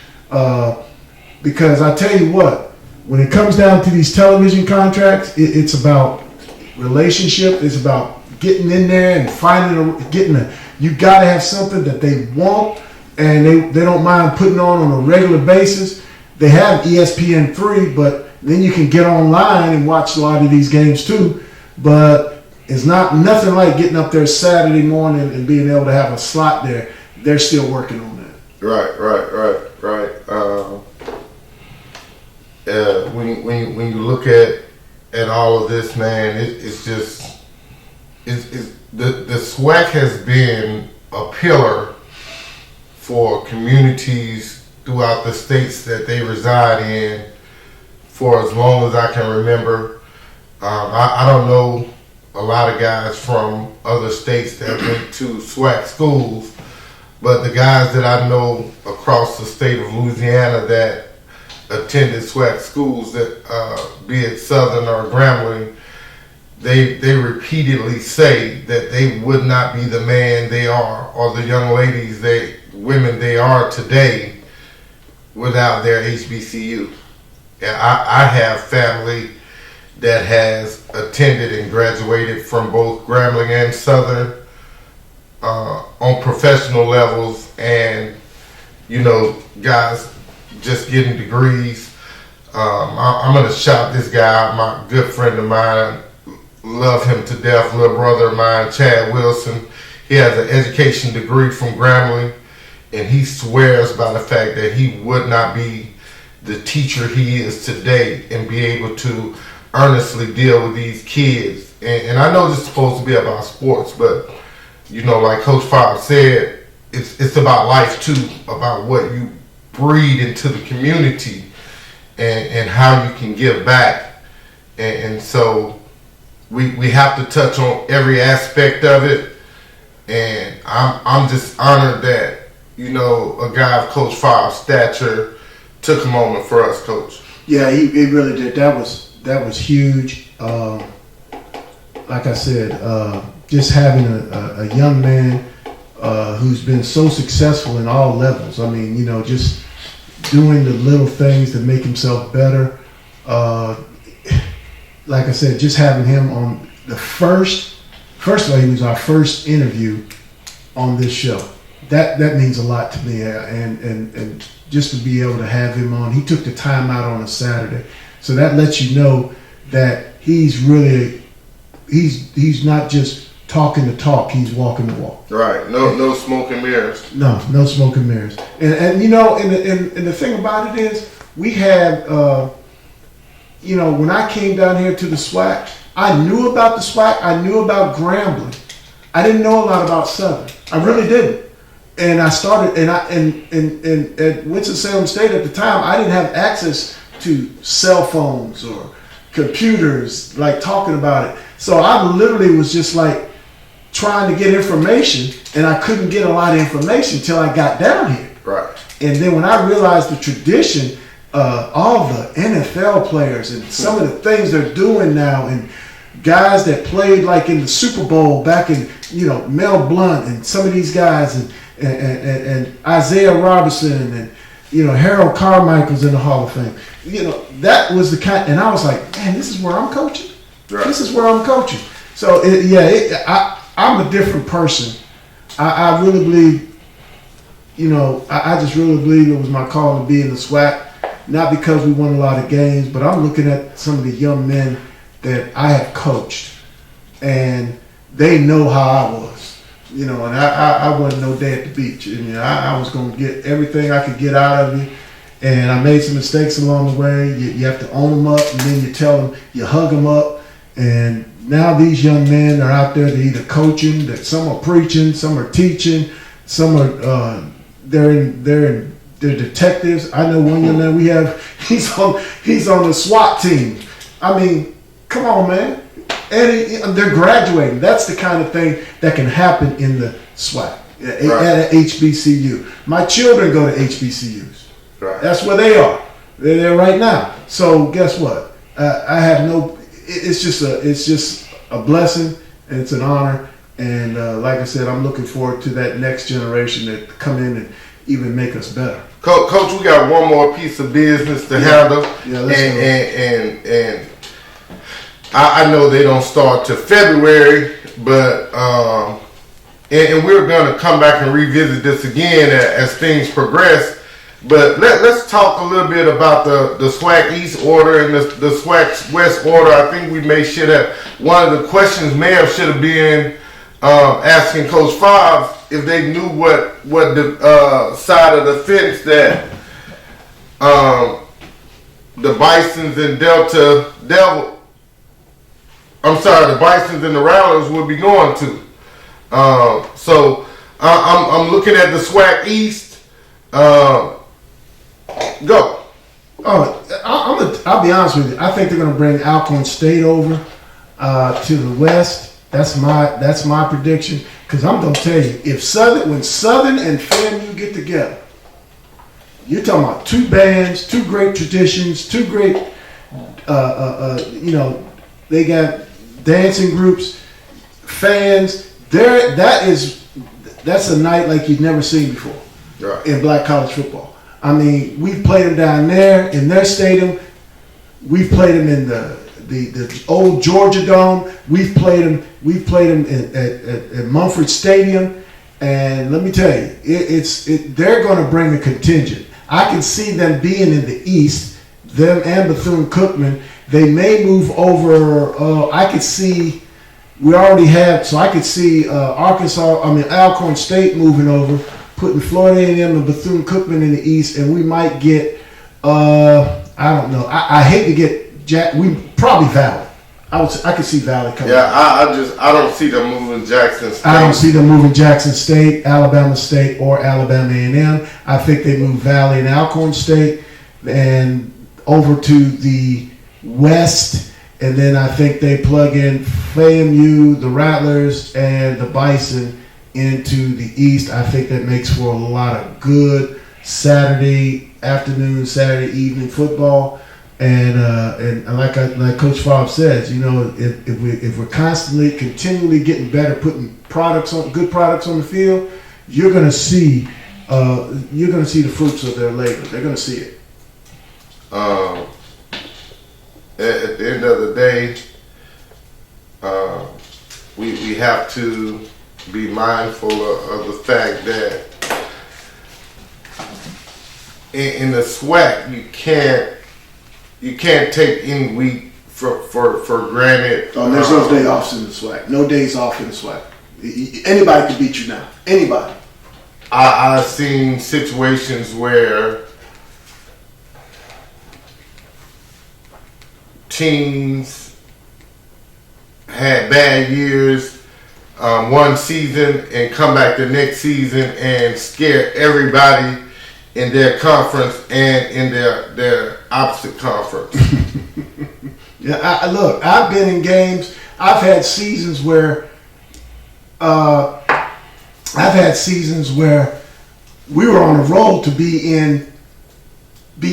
[SPEAKER 2] because I tell you what, when it comes down to these television contracts, it's about relationship. It's about getting in there and you got to have something that they want. And they don't mind putting on a regular basis. They have ESPN3, but then you can get online and watch a lot of these games too. But It's nothing like getting up there Saturday morning and being able to have a slot there. They're still working on that.
[SPEAKER 1] Right. When you look at all of this, man, it's just the Swac has been a pillar for communities throughout the states that they reside in for as long as I can remember. I don't know a lot of guys from other states that went to Swac schools, but the guys that I know across the state of Louisiana that attended Swac schools, that be it Southern or Grambling, they repeatedly say that they would not be the man they are or the young ladies, women they are today without their HBCU. And I have family that has attended and graduated from both Grambling and Southern on professional levels, and guys just getting degrees. I'm gonna shout this guy out, my good friend of mine, love him to death, little brother of mine, Chad Wilson. He has an education degree from Grambling, and he swears by the fact that he would not be the teacher he is today and be able to earnestly deal with these kids. And I know this is supposed to be about sports, but like Coach Fobbs said, it's about life too, about what you breed into the community and how you can give back. And so we have to touch on every aspect of it. And I'm just honored that, a guy of Coach Fobbs' stature took a moment for us, Coach.
[SPEAKER 2] Yeah, he really did. That was huge. Like I said, just having a young man who's been so successful in all levels. I mean, just doing the little things to make himself better. Like I said, just having him on the first of all, he was our first interview on this show. That means a lot to me, and just to be able to have him on. He took the time out on a Saturday, so that lets you know that he's not just talking the talk, he's walking the walk.
[SPEAKER 1] Right. No smoke and mirrors.
[SPEAKER 2] No smoke and mirrors. And the thing about it is, we had when I came down here to the Swac, I knew about the Swac, I knew about Grambling. I didn't know a lot about Southern. I really didn't. And I started, and at Winston-Salem State at the time, I didn't have access to cell phones or computers, like talking about it. So I literally was just like trying to get information, and I couldn't get a lot of information until I got down here.
[SPEAKER 1] Right.
[SPEAKER 2] And then when I realized the tradition, all the NFL players and some of the things they're doing now, and guys that played like in the Super Bowl back in, Mel Blount and some of these guys, and Isaiah Robertson and, Harold Carmichael's in the Hall of Fame. That was the kind, and I was like, man, this is where I'm coaching. Right. This is where I'm coaching. So I'm a different person. I really believe, I just really believe it was my call to be in the SWAC, not because we won a lot of games, but I'm looking at some of the young men that I have coached, and they know how I was. And I wasn't no day at the beach. I was going to get everything I could get out of you, and I made some mistakes along the way. You have to own them up, and then you tell them, you hug them up. And now these young men are out there, they're either coaching, that some are preaching, some are teaching, some are they're detectives. I know one young man we have, he's on the SWAT team. I mean, come on, man. And they're graduating. That's the kind of thing that can happen in the SWAC, right, at an HBCU. My children go to HBCUs. Right. That's where they are. They're there right now. So guess what? I have no. It's just a blessing, and it's an honor. And like I said, I'm looking forward to that next generation that come in and even make us better.
[SPEAKER 1] Coach, we got one more piece of business to handle.
[SPEAKER 2] Yeah, let's go.
[SPEAKER 1] And I know they don't start till February, but and we're going to come back and revisit this again as things progress. But let's talk a little bit about the Swac East order and the Swac West order. I think we should have, one of the questions should have been asking Coach Fobbs if they knew what the side of the fence that the Bisons and the Bisons and the Rattlers would be going to. So I'm looking at the Swac East. Go.
[SPEAKER 2] I'll be honest with you. I think they're going to bring Alcorn State over to the West. That's my prediction. Because I'm going to tell you, when Southern and FAMU get together, you're talking about two bands, two great traditions, two great, they got dancing groups, fans. That's a night like you've never seen before in black college football. I mean, we've played them down there in their stadium. We've played them in the old Georgia Dome. We've played them at Mumford Stadium. And let me tell you, they're going to bring a contingent. I can see them being in the East, them and Bethune-Cookman. They may move over. I could see. We already have, so I could see Alcorn State moving over, putting Florida A&M and Bethune-Cookman in the East, and we might get, I don't know. I hate to get we probably Valley. I could see Valley coming.
[SPEAKER 1] Yeah, I don't see them moving Jackson State.
[SPEAKER 2] I don't see them moving Jackson State, Alabama State, or Alabama A&M. I think they move Valley and Alcorn State and over to the West, and then I think they plug in FAMU, the Rattlers, and the Bison into the East. I think that makes for a lot of good Saturday afternoon, Saturday evening football. And like Coach Fobbs says, if we're continually getting better, putting good products on the field, you're gonna see the fruits of their labor. They're gonna see it.
[SPEAKER 1] At the end of the day, we have to be mindful of the fact that in the SWAC you can't take any week for granted.
[SPEAKER 2] Oh, there's no day off in the SWAC. No days off in the SWAC. Anybody can beat you now. Anybody.
[SPEAKER 1] I've seen situations where teams had bad years one season and come back the next season and scare everybody in their conference and in their opposite conference.
[SPEAKER 2] Yeah, look, I've been in games. I've had seasons where we were on a roll to be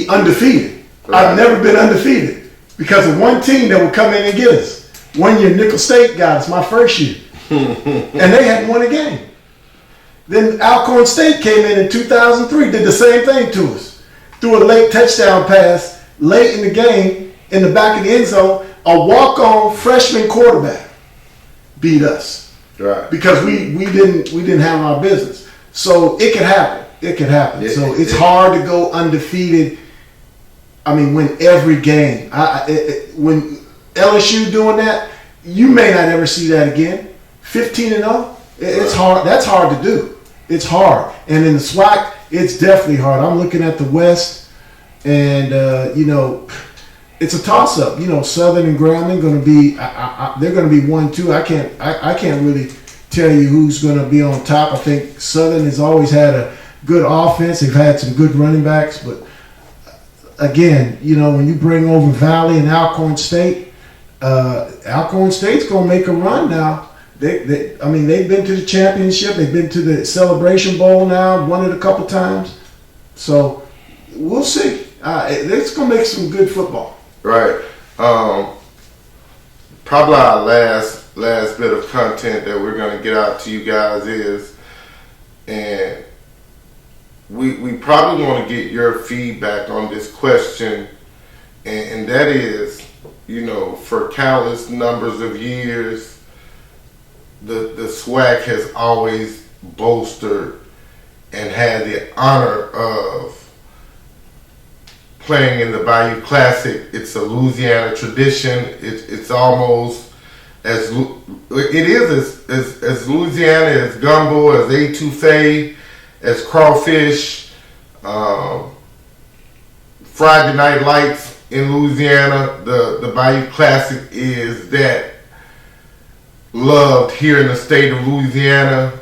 [SPEAKER 2] undefeated. Right. I've never been undefeated because of one team that would come in and get us. 1 year, Nickel State got us, my first year, and they hadn't won a game. Then Alcorn State came in 2003, did the same thing to us. Threw a late touchdown pass late in the game in the back of the end zone. A walk-on freshman quarterback beat us,
[SPEAKER 1] right?
[SPEAKER 2] Because we didn't have our business. So it could happen. It could happen. It's hard to go undefeated. I mean, win every game. When LSU doing that, you may not ever see that again. 15-0, it's hard. That's hard to do. It's hard. And in the SWAC, it's definitely hard. I'm looking at the West, and it's a toss-up. Southern and Grambling going to be. They're going to be 1-2. I can't really tell you who's going to be on top. I think Southern has always had a good offense. They've had some good running backs, but again, when you bring over Valley and Alcorn State, Alcorn State's going to make a run now. They've been to the championship. They've been to the Celebration Bowl now, won it a couple times. So we'll see. It's going to make some good football.
[SPEAKER 1] Right. Probably our last bit of content that we're going to get out to you guys is, and we probably want to get your feedback on this question, and that is, for countless numbers of years, the SWAC has always bolstered and had the honor of playing in the Bayou Classic. It's a Louisiana tradition. It's almost as Louisiana as gumbo, as etouffee, as crawfish. Friday Night Lights in Louisiana. The Bayou Classic is that loved here in the state of Louisiana.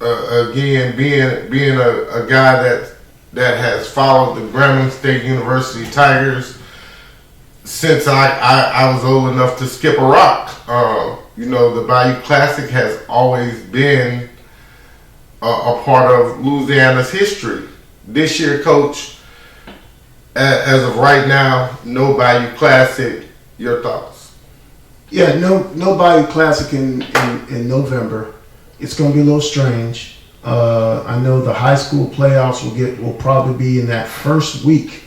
[SPEAKER 1] Again, being a guy that has followed the Grambling State University Tigers since I was old enough to skip a rock. The Bayou Classic has always been a part of Louisiana's history. This year, Coach, as of right now, no Bayou Classic. Your thoughts?
[SPEAKER 2] Yeah, no Bayou Classic in November. It's going to be a little strange. I know the high school playoffs will probably be in that first week.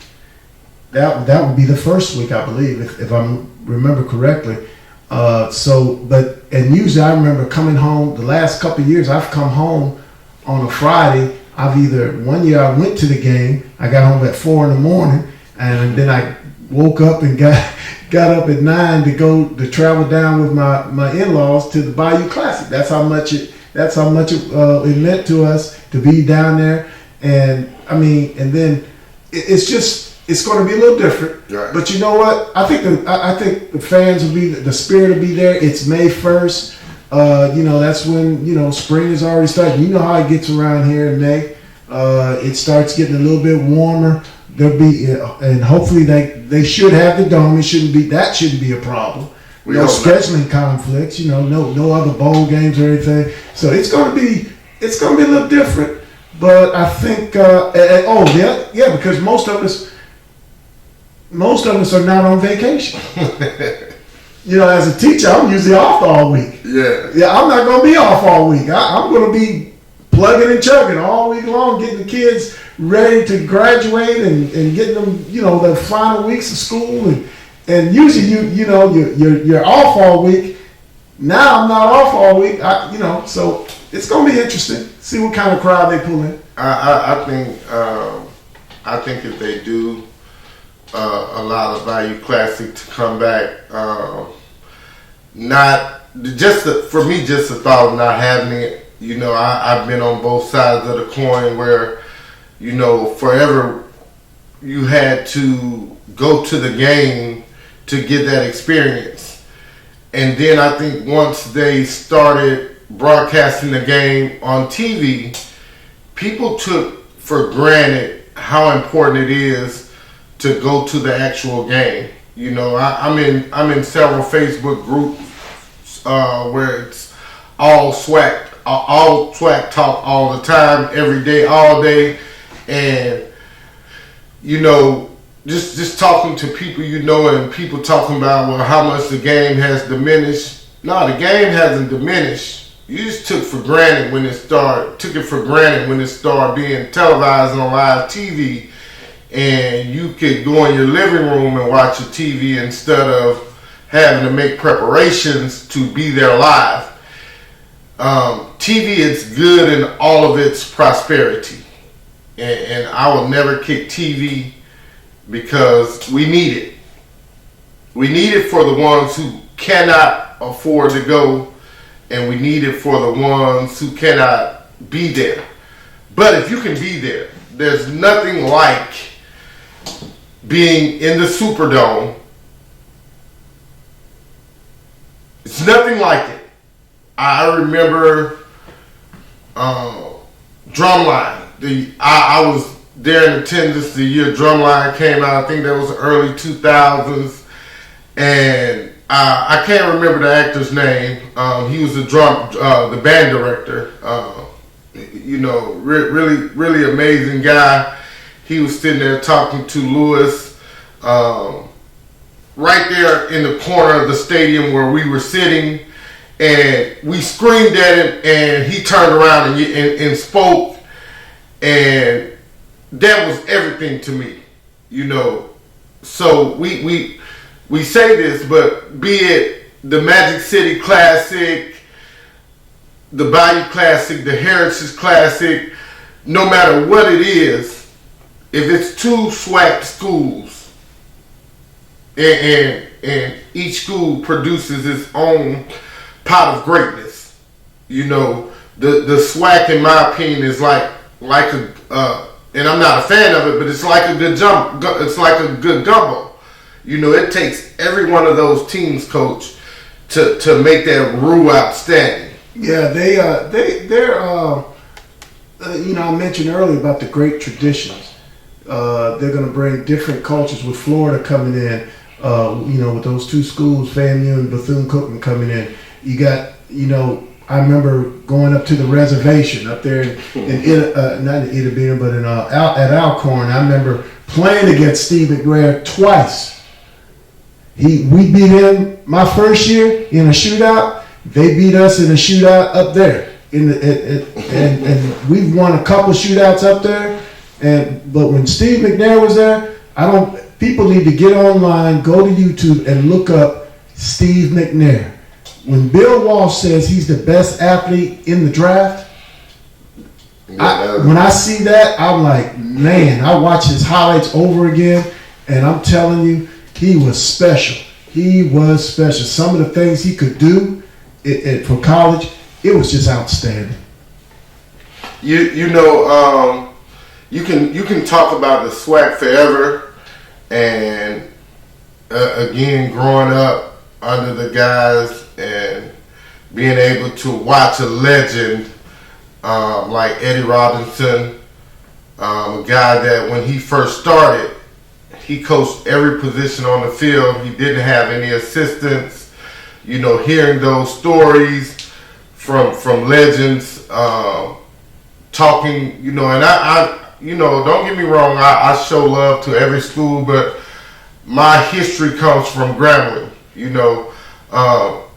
[SPEAKER 2] That would be the first week, I believe, if I remember correctly. And usually I remember coming home. The last couple of years, I've come home on a Friday. One year I went to the game. I got home at 4 a.m, and then I woke up and got up at 9 to travel down with my in-laws to the Bayou Classic. That's how much it meant to us to be down there. And then it's going to be a little different. Right. But you know what? I think the fans the spirit will be there. It's May 1st. That's when spring is already started. You know how it gets around here in May. It starts getting a little bit warmer. There'll be and hopefully they should have the dome. Shouldn't be a problem. No scheduling conflicts. No other bowl games or anything. So it's going to be a little different. But I think because most of us are not on vacation. As a teacher, I'm usually off all week. Yeah, I'm not going to be off all week. I'm going to be plugging and chugging all week long, getting the kids ready to graduate and getting them, the final weeks of school. And usually, you're off all week. Now I'm not off all week. So it's going to be interesting. See what kind of crowd they pull in.
[SPEAKER 1] I think if they do allow the Bayou Classic to come back, for me, just the thought of not having it. I've been on both sides of the coin where, forever you had to go to the game to get that experience. And then I think once they started broadcasting the game on TV, people took for granted how important it is to go to the actual game. I'm in several Facebook groups where it's all Swac talk all the time, every day, all day, and just talking to people and people talking about how much the game has diminished. No, the game hasn't diminished. You just took it for granted when it started being televised on live TV, and you could go in your living room and watch your TV instead of having to make preparations to be there live. TV is good in all of its prosperity, and I will never kick TV because we need it. We need it for the ones who cannot afford to go, and we need it for the ones who cannot be there. But if you can be there, there's nothing like being in the Superdome. It's nothing like it. I remember Drumline. I was there in attendance the year Drumline came out. I think that was the early 2000s, and I can't remember the actor's name. He was the band director. Really amazing guy. He was sitting there talking to Lewis, right there in the corner of the stadium where we were sitting. And we screamed at him, and he turned around and spoke, and that was everything to me, So we say this, but be it the Magic City Classic, the Bayou Classic, the Heritage Classic, no matter what it is, if it's two SWAC schools and each school produces its own pot of greatness, you know, the SWAC, in my opinion, is like a and I'm not a fan of it, but it's like a good it's like a good gumbo. You know, it takes every one of those teams, coach, to make that roux outstanding.
[SPEAKER 2] Yeah, they're you know, I mentioned earlier about the great traditions. They're going to bring different cultures with Florida coming in. You know, with those two schools, FAMU and Bethune-Cookman coming in. You got, you know, I remember going up to the reservation up there not in Ida Beer, but at Alcorn. I remember playing against Steve McNair twice. We beat him my first year in a shootout. They beat us in a shootout up there. And we've won a couple shootouts up there. But when Steve McNair was there, people need to get online, go to YouTube, and look up Steve McNair. When Bill Walsh says he's the best athlete in the draft, when I see that, I'm like, man, I watch his highlights over again, and I'm telling you, he was special. He was special. Some of the things he could do for college, it was just outstanding.
[SPEAKER 1] You know, you can talk about the SWAC forever, and again, growing up under the guys and being able to watch a legend like Eddie Robinson, a guy that when he first started, he coached every position on the field. He didn't have any assistants. You know, hearing those stories from legends, talking, you know, and I you know, don't get me wrong, I show love to every school, but my history comes from Grambling. You know,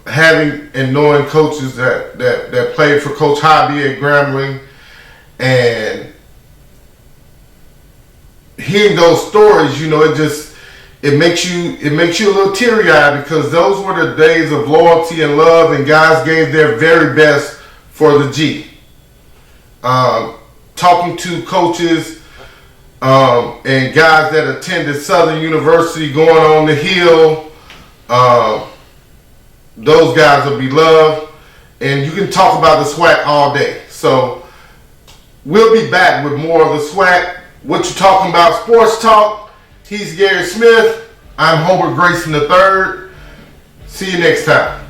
[SPEAKER 1] having and knowing coaches that played for Coach Hobby at Grambling, and hearing those stories, you know, it makes you a little teary-eyed, because those were the days of loyalty and love, and guys gave their very best for the G. Talking to coaches and guys that attended Southern University, going on the Hill, those guys will be loved, and you can talk about the SWAC all day. So we'll be back with more of the SWAC. What you talking about? Sports Talk. He's Gary Smith. I'm Hobart Grayson III. See you next time.